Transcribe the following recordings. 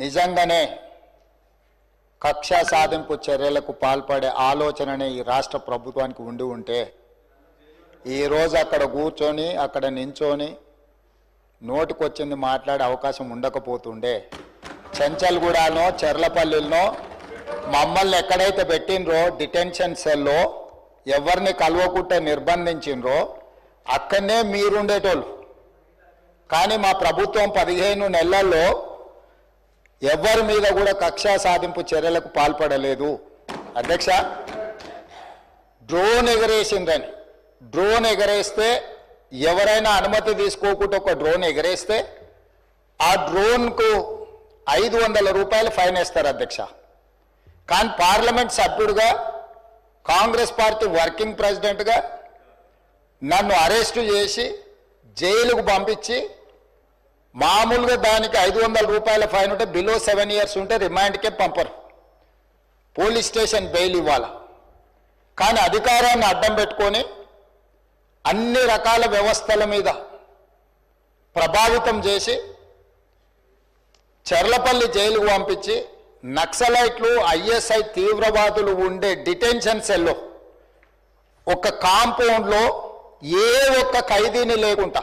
నిజంగానే కక్ష సాధింపు చర్యలకు పాల్పడే ఆలోచననే ఈ రాష్ట్ర ప్రభుత్వానికి ఉండి ఉంటే ఈరోజు అక్కడ కూర్చొని అక్కడ నించొని నోటికొచ్చింది మాట్లాడే అవకాశం ఉండకపోతుండే. చెంచల్గూడనో చెర్లపల్లిలో మమ్మల్ని ఎక్కడైతే పెట్టినరో డిటెన్షన్ సెల్లో ఎవరిని కలవకుంటే నిర్బంధించినరో అక్కడనే మీరుండేటోళ్ళు. కానీ మా ప్రభుత్వం 15 నెలల్లో ఎవరి మీద కూడా కక్ష సాధింపు చర్యలకు పాల్పడలేదు. అధ్యక్ష, డ్రోన్ ఎగరేసిందని, డ్రోన్ ఎగరేస్తే ఎవరైనా అనుమతి తీసుకోకుండా ఒక డ్రోన్ ఎగరేస్తే ఆ డ్రోన్కు 500 రూపాయలు ఫైన్ వేస్తారు అధ్యక్ష. కానీ పార్లమెంట్ సభ్యుడిగా, కాంగ్రెస్ పార్టీ వర్కింగ్ ప్రెసిడెంట్గా నన్ను అరెస్టు చేసి జైలుకు పంపించి మామూలుగా దానికి 500 రూపాయల ఫైన్ ఉంటే బిలో 7 ఇయర్స్ ఉంటే రిమాండ్కే పంపరు, పోలీస్ స్టేషన్ బెయిల్ ఇవ్వాలి. కానీ అధికారాన్ని అడ్డం పెట్టుకొని అన్ని రకాల వ్యవస్థల మీద ప్రభావితం చేసి చెర్లపల్లి జైలుకు పంపించి నక్సలైట్లు, ఐఎస్ఐ తీవ్రవాదులు ఉండే డిటెన్షన్ సెల్లో ఒక కాంపౌండ్లో ఏ ఒక్క ఖైదీని లేకుండా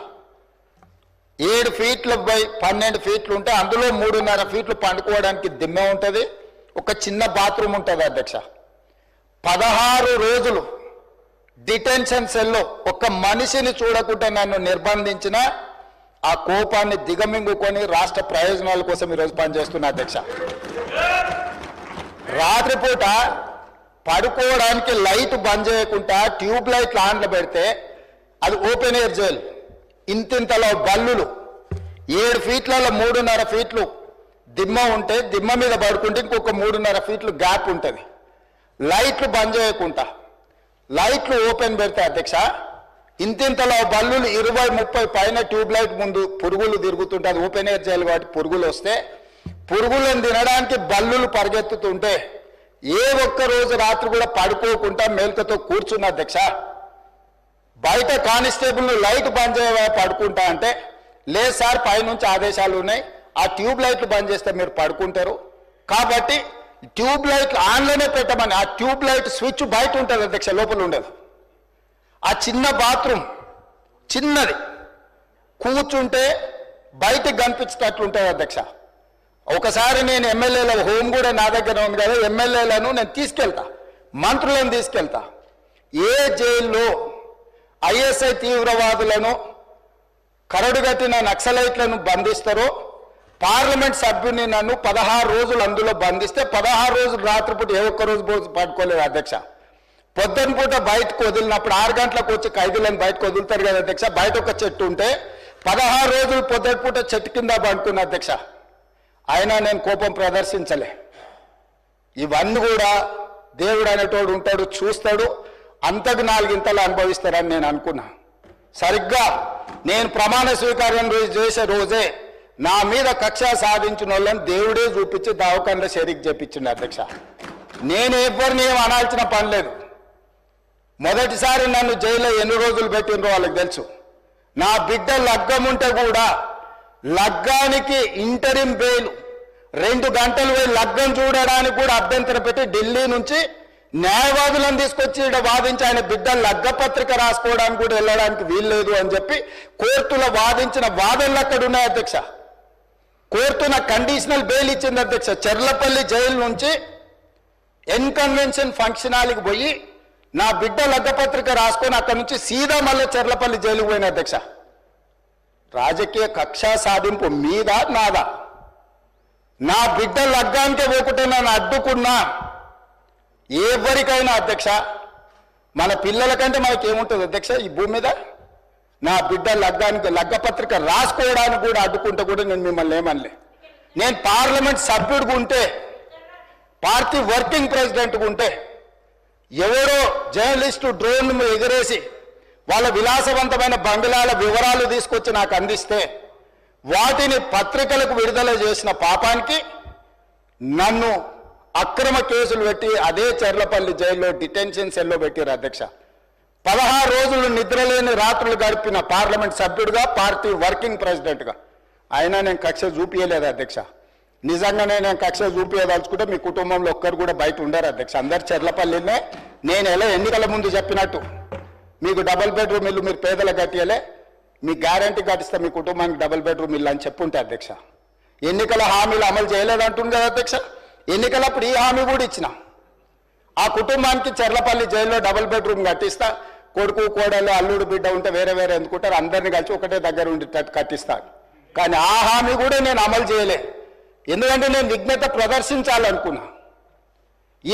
7 ఫీట్ల బై 12 ఫీట్లు ఉంటే అందులో 3.5 ఫీట్లు పండుకోవడానికి దిమ్మె ఉంటుంది, ఒక చిన్న బాత్రూమ్ ఉంటుంది అధ్యక్ష. 16 రోజులు డిటెన్షన్ సెల్లో ఒక్క మనిషిని చూడకుండా నన్ను నిర్బంధించిన ఆ కోపాన్ని దిగమింగుకొని రాష్ట్ర ప్రయోజనాల కోసం ఈరోజు పనిచేస్తున్నా అధ్యక్ష. రాత్రిపూట పడుకోవడానికి లైట్ బంద్ చేయకుండా ట్యూబ్ లైట్లు ఆన్లో పెడితే అది ఓపెన్ ఎయిర్ జైలు. ఇంతింతలో బల్లులు 7 ఫీట్లలో 3.5 ఫీట్లు దిమ్మ ఉంటే దిమ్మ మీద పడుకుంటే ఇంకొక 3.5 ఫీట్లు గ్యాప్ ఉంటుంది. లైట్లు బంద్ చేయకుండా లైట్లు ఓపెన్ పెడితే అధ్యక్ష ఇంతింతలో బల్లులు 20-30 పైన ట్యూబ్ లైట్ ముందు పురుగులు తిరుగుతుంటే అది ఓపెన్ ఎయిర్ జైలు కాబట్టి పురుగులు వస్తే పురుగులను తినడానికి బల్లులు పరిగెత్తుతుంటే ఏ ఒక్క రోజు రాత్రి కూడా పడుకోకుండా మేల్కతో కూర్చున్న అధ్యక్ష. బయట కానిస్టేబుల్ లైట్ బంద్ చేయవా పడుకుంటా అంటే లేదు సార్ పైనుంచి ఆదేశాలు ఉన్నాయి, ఆ ట్యూబ్ లైట్లు బంద్ చేస్తే మీరు పడుకుంటారు కాబట్టి ట్యూబ్ లైట్లు ఆన్లోనే పెట్టమని. ఆ ట్యూబ్ లైట్ స్విచ్ బయట ఉంటుంది అధ్యక్ష, లోపల ఉండదు. ఆ చిన్న బాత్రూమ్ చిన్నది, కూర్చుంటే బయటకు కనిపించేటట్లు ఉంటుంది అధ్యక్ష. ఒకసారి నేను ఎమ్మెల్యేల హోమ్ కూడా నా దగ్గర ఉంది కదా, ఎమ్మెల్యేలను నేను తీసుకెళ్తా, మంత్రులను తీసుకెళ్తా. ఏ జైల్లో ఐఎస్ఐ తీవ్రవాదులను కరడుగట్టిన నక్సలైట్లను బంధిస్తారో పార్లమెంట్ సభ్యుని నన్ను 16 రోజులు అందులో బంధిస్తే 16 రోజులు రాత్రిపూట ఏ ఒక్క రోజు పడుకోలేదు అధ్యక్ష. పొద్దున పూట బయటకు వదిలినప్పుడు 6 గంటలకు వచ్చి ఖైదీలను బయటకు వదులుతారు కదా అధ్యక్ష. బయట ఒక చెట్టు ఉంటే 16 రోజులు పొద్దున పూట చెట్టు కింద పడుకున్న అధ్యక్ష. అయినా నేను కోపం ప్రదర్శించలే. ఇవన్నీ కూడా దేవుడు అనేటోడు ఉంటాడు, చూస్తాడు, అంతకు 4 ఇంతలు అనుభవిస్తారని నేను అనుకున్నా. సరిగ్గా నేను ప్రమాణ స్వీకారం చేసే రోజే నా మీద కక్ష సాధించిన వాళ్ళని దేవుడే చూపించి దావకంలో షరీక్ చేపించిండు అధ్యక్ష. నేను ఎవరిని ఏం అనాల్సిన పని లేదు. మొదటిసారి నన్ను జైల్లో ఎన్ని రోజులు పెట్టినరో వాళ్ళకి తెలుసు. నా బిడ్డ లగ్గం ఉంటే కూడా లగ్గానికి ఇంటరిం బెయిల్ 2 గంటలు పోయి లగ్గం చూడడానికి కూడా అభ్యంతరం పెట్టి ఢిల్లీ నుంచి న్యాయవాదులను తీసుకొచ్చి ఇక్కడ వాదించి ఆయన బిడ్డ లగ్గపత్రిక రాసుకోవడానికి కూడా వెళ్ళడానికి వీల్లేదు అని చెప్పి కోర్టులో వాదించిన వాదనలు అక్కడ ఉన్నాయి అధ్యక్ష. కోర్టు నాకు కండిషనల్ బెయిల్ ఇచ్చింది అధ్యక్ష. చెర్లపల్లి జైలు నుంచి ఎన్కన్వెన్షన్ ఫంక్షన్ హాల్కి పోయి నా బిడ్డ లగ్గపత్రిక రాసుకొని అక్కడ నుంచి సీదా మళ్ళీ చెర్లపల్లి జైలుకు పోయిన అధ్యక్ష. రాజకీయ కక్ష సాధింపు మీద నాదా? నా బిడ్డ లగ్గానికే పోకుంటే నన్ను అడ్డుకున్నా ఎవరికైనా అధ్యక్ష, మన పిల్లల కంటే మనకేముంటుంది అధ్యక్ష ఈ భూమి మీద? నా బిడ్డ లగ్గానికి లగ్గపత్రిక రాసుకోవడానికి కూడా అడ్డుకుంటే కూడా నేను మిమ్మల్ని ఏమనలే. నేను పార్లమెంట్ సభ్యుడిగా ఉంటే, పార్టీ వర్కింగ్ ప్రెసిడెంట్గా ఉంటే ఎవరో జర్నలిస్టు డ్రోన్ ఎగరేసి వాళ్ళ విలాసవంతమైన బంగ్లాల వివరాలు తీసుకొచ్చి నాకు అందిస్తే వాటిని పత్రికలకు విడుదల చేసిన పాపానికి నన్ను అక్రమ కేసులు పెట్టి అదే చెర్లపల్లి జైల్లో డిటెన్షన్ సెల్లో పెట్టారు అధ్యక్ష. 16 రోజులు నిద్రలేని రాత్రులు గడిపిన పార్లమెంట్ సభ్యుడిగా, పార్టీ వర్కింగ్ ప్రెసిడెంట్గా అయినా నేను కక్ష చూపించలేదు అధ్యక్ష. నిజంగానే నేను కక్ష చూపించదలుచుకుంటే మీ కుటుంబంలో ఒక్కరు కూడా బయట ఉండరు అధ్యక్ష. అందరు చెర్లపల్లినే నేను ఎలా ఎన్నికల ముందు చెప్పినట్టు మీకు డబుల్ బెడ్రూమ్ ఇల్లు మీరు పేదలకు కట్టియలే, మీ గ్యారంటీ కట్టిస్తా మీ కుటుంబానికి డబుల్ బెడ్రూమ్ ఇల్లు అని చెప్పుంటే అధ్యక్ష. ఎన్నికల హామీలు అమలు చేయలేదంటుంది కదా అధ్యక్ష. ఎన్నికలప్పుడు ఈ హామీ కూడా ఇచ్చిన, ఆ కుటుంబానికి చెర్లపల్లి జైల్లో డబుల్ బెడ్రూమ్ కట్టిస్తా, కొడుకు కోడలు అల్లుడు బిడ్డ ఉంటే వేరే వేరే ఎందుకుంటారు, అందరిని కలిసి ఒకటే దగ్గర ఉండేటట్టు కట్టిస్తాను. కానీ ఆ హామీ కూడా నేను అమలు చేయలే, ఎందుకంటే నేను విఘ్నత ప్రదర్శించాలనుకున్నా. ఈ